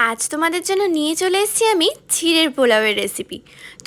আজ তোমাদের জন্য নিয়ে চলে এসেছি আমি চিড়ের পোলাওয়ের রেসিপি।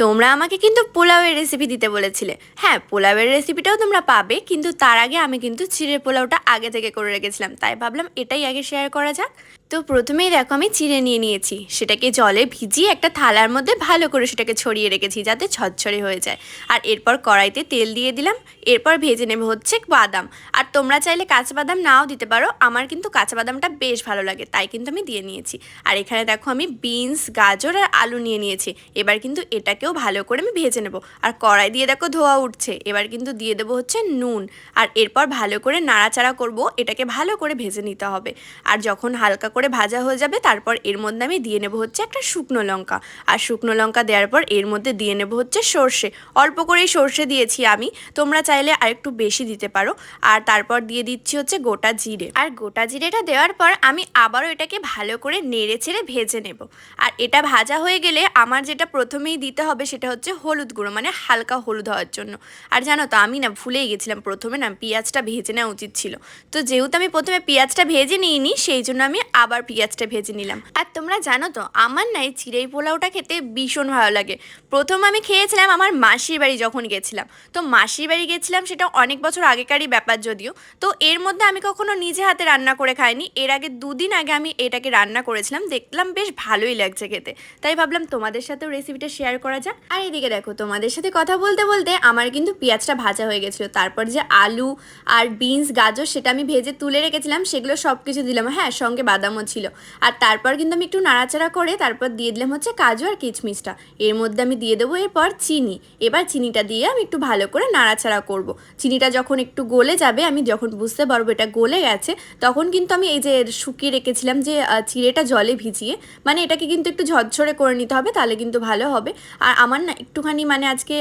তোমরা আমাকে কিন্তু পোলাওয়ের রেসিপি দিতে বলেছিলে। হ্যাঁ, পোলাওয়ের রেসিপিটাও তোমরা পাবে, কিন্তু তার আগে আমি কিন্তু চিড়ের পোলাওটা আগে থেকে করে রেখেছিলাম, তাই ভাবলাম এটাই আগে শেয়ার করা যাক। তো প্রথমেই দেখো আমি চিড়ে নিয়ে নিয়েছি, সেটাকে জলে ভিজিয়ে একটা থালার মধ্যে ভালো করে সেটাকে ছড়িয়ে রেখেছি যাতে ঝরঝরে হয়ে যায়। আর এরপর কড়াইতে তেল দিয়ে দিলাম, এরপর ভেজে নেব হচ্ছে বাদাম। আর তোমরা চাইলে কাঁচা বাদাম নাও দিতে পারো, আমার কিন্তু কাঁচা বাদামটা বেশ ভালো লাগে, তাই কিন্তু আমি দিয়ে নিয়েছি। আর এখানে দেখো আমি বিনস, গাজর আর আলু নিয়ে নিয়েছি। এবার কিন্তু এটাকেও ভালো করে আমি ভেজে নেব। আর কড়াই দিয়ে দেখো ধোয়া উঠছে, এবার কিন্তু দিয়ে দেবো হচ্ছে নুন। আর এরপর ভালো করে নাড়াচাড়া করব, এটাকে ভালো করে ভেজে নিতে হবে। আর যখন হালকা করে ভাজা হয়ে যাবে তারপর এর মধ্যে আমি দিয়ে নেব হচ্ছে একটা শুকনো লঙ্কা। আর শুকনো লঙ্কা দেওয়ার পর এর মধ্যে দিয়ে নেব হচ্ছে সর্ষে। অল্প করেই সর্ষে দিয়েছি আমি, তোমরা চাইলে আরেকটু বেশি দিতে পারো। আর তারপর দিয়ে দিচ্ছি হচ্ছে গোটা জিরে। আর গোটা জিরেটা দেওয়ার পর আমি আবারও এটাকে ভালো করে নেড়ে ছেড়ে ভেজে নেব। আর এটা ভাজা হয়ে গেলে আমার যেটা প্রথমেই দিতে হবে সেটা হচ্ছে হলুদ গুঁড়ো, মানে হালকা হলুদ হওয়ার জন্য। আর জানো তো আমি না ভুলেই গেছিলাম, প্রথমে না পেঁয়াজটা ভেজে নেওয়া উচিত ছিল। তো যেহেতু আমি প্রথমে পেঁয়াজটা ভেজে নিইনি, সেই জন্য আমি আবার পেঁয়াজটা ভেজে নিলাম। আর তোমরা জানো তো আমার না এই চিড়েই পোলাওটা খেতে ভীষণ ভালো লাগে। প্রথম আমি খেয়েছিলাম আমার মাসির বাড়ি যখন গেছিলাম। তো মাসির বাড়ি গেছিলাম, সেটা অনেক বছর আগেকারই ব্যাপার যদিও। তো এর মধ্যে আমি কখনো নিজে হাতে রান্না করে খাইনি। এর আগে 2 দিন আগে আমি এটাকে রান্না করেছিলাম, দেখলাম বেশ ভালোই লাগছে খেতে, তাই ভাবলাম তোমাদের সাথেও রেসিপিটা শেয়ার করা যাক। আর এদিকে দেখো তোমাদের সাথে কথা বলতে বলতে আমার কিন্তু পেঁয়াজটা ভাজা হয়ে গেছিলো। তারপর যে আলু আর বিনস, গাজর সেটা আমি ভেজে তুলে রেখেছিলাম, সেগুলো সব কিছু দিলাম। হ্যাঁ, সঙ্গে বাদামও ছিল। আর তারপর কিন্তু আমি একটু নাড়াচাড়া করে তারপর দিয়ে দিলাম হচ্ছে কাজু আর কিশমিশটা। এর মধ্যে আমি দিয়ে দেবো এরপর চিনি। এবার চিনিটা দিয়ে আমি একটু ভালো করে নাড়াচাড়া করব। চিনিটা যখন একটু গলে যাবে, আমি যখন বুঝতে পারবো এটা গলে গেছে, তখন কিন্তু আমি এই যে শুকিয়ে রেখেছিলাম যে চিড়েটা জলে ভিজিয়ে, মানে এটাকে কিন্তু একটু ঝরঝরে করে নিতে হবে, তাহলে কিন্তু ভালো হবে। আর আমার না একটুখানি মানে আজকে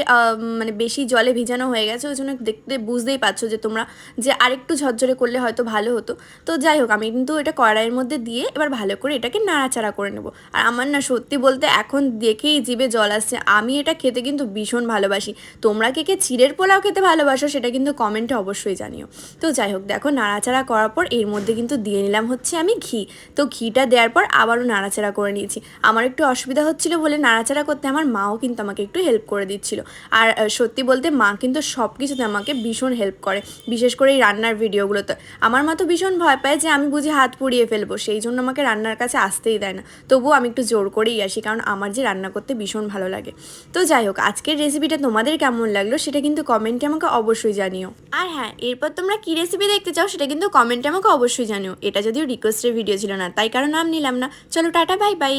মানে বেশি জলে ভিজানো হয়ে গেছে, ওই জন্য দেখতে বুঝতেই পারছো যে তোমরা যে আরেকটু ঝরঝরে করলে হয়তো ভালো হতো। তো যাই হোক, আমি কিন্তু এটা কড়াইয়ের মধ্যে দিয়ে এবার ভালো করে এটাকে নাড়াচাড়া করে নেব। আর আমার না সত্যি বলতে এখন দেখেই জিভে জল আসছে, আমি এটা খেতে কিন্তু ভীষণ ভালোবাসি। তোমরা কে কে চিড়ের পোলাও খেতে ভালোবাসো সেটা কিন্তু কমেন্টে অবশ্যই জানিও। তো যাই হোক, দেখো নাড়াচাড়া করার পর এর মধ্যে কিন্তু দিয়ে নিলাম হচ্ছে আমি ঘি। তো ঘিটা দেওয়ার পর আবারও নাড়াচাড়া করে নিয়েছি। আমার একটু অসুবিধা হচ্ছিল বলে নাড়াচাড়া করতে আমার মাও কিন্তু আমাকে একটু হেল্প করে দিচ্ছিল। আর সত্যি বলতে মা কিন্তু সব কিছুতে আমাকে ভীষণ হেল্প করে, বিশেষ করে এই রান্নার ভিডিওগুলোতে। আমার মা তো ভীষণ ভয় পায় যে আমি বুঝি হাত পুড়িয়ে ফেলবো, সেই জন্য আমাকে রান্নার কাছে আসতেই দেয় না। তবুও আমি একটু জোর করেই আসি, কারণ আমার যে রান্না করতে ভীষণ ভালো লাগে। তো যাই হোক, আজকের রেসিপিটা তোমাদের কেমন লাগলো সেটা কিন্তু কমেন্টে আমাকে অবশ্যই জানিও। আর হ্যাঁ, এরপর তোমরা কী রেসিপি দেখতে চাও সেটা কিন্তু কমেন্টে আমাকে অবশ্যই জানিও। এটা যদিও রিকোয়েস্টের ভিডিও ছিল না, তাই কারণ নাম নিলাম না। চলো টাটা, বাই বাই।